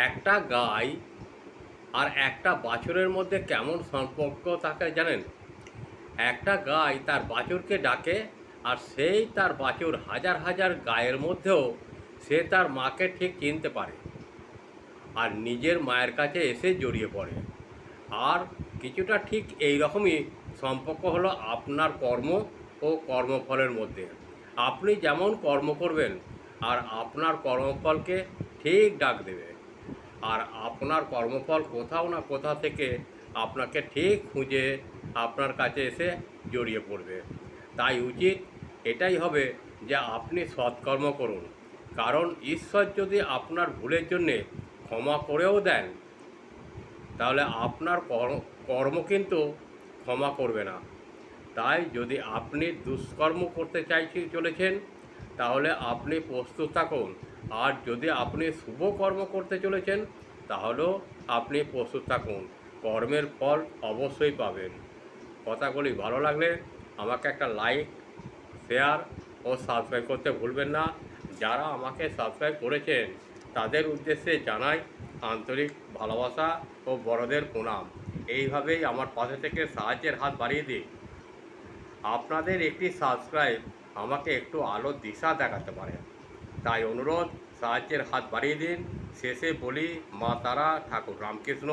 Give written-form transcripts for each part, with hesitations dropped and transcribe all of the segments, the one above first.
একটা গাই আর একটা বাছুরের মধ্যে কেমন সম্পর্ক থাকে জানেন? একটা গাই তার বাছুরকে ডাকে, আর সেই তার বাছুর হাজার হাজার গায়ের মধ্যেও সে তার মাকে ঠিক চিনতে পারে আর নিজের মায়ের কাছে এসে জড়িয়ে পড়ে। আর কিছুটা ঠিক এই রকমই সম্পর্ক হলো আপনার কর্ম ও কর্মফলের মধ্যে। আপনি যেমন কর্ম করবেন আর আপনার কর্মফলকে ঠিক ডাক দেবে, আর আপনার কর্মফল কোথাও না কোথাও থেকে আপনাকে ঠিক খুঁজে আপনার কাছে এসে জড়িয়ে পড়বে। তাই উচিত এটাই হবে যে আপনি সৎকর্ম করুন, কারণ ঈশ্বর যদি আপনার ভুলের জন্যে ক্ষমা করেও দেন, তাহলে আপনার কর্ম কিন্তু ক্ষমা করবে না। তাই যদি আপনি দুষ্কর্ম করতে চলেছেন, তাহলে আপনি প্রস্তুত থাকুন। আর যদি আপনি শুভ কর্ম করতে চলেছেন, তাহলেও আপনি প্রস্তুত থাকুন। কর্মের ফল অবশ্যই পাবেন। কথাগুলি ভালো লাগলে আমাকে একটা লাইক, শেয়ার ও সাবস্ক্রাইব করতে ভুলবেন না। যারা আমাকে সাবস্ক্রাইব করেছেন তাদের উদ্দেশ্যে জানাই আন্তরিক ভালোবাসা ও বড়দের প্রণাম। এইভাবেই আমার পাশে থেকে সাহায্যের হাত বাড়িয়ে দিন। আপনাদের একটি সাবস্ক্রাইব আমাকে একটু আলোর দিশা দেখাতে পারে। তাই অনুরোধ, সাহায্যের হাত বাড়িয়ে দিন। শেষে বলি, মা তারা, ঠাকুর রামকৃষ্ণ,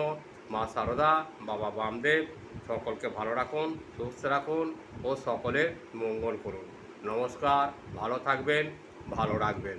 মা সারদা, বাবা বামদেব সকলকে ভালো রাখুন, সুস্থ রাখুন ও সকলের মঙ্গল করুন। নমস্কার, ভালো থাকবেন, ভালো রাখবেন।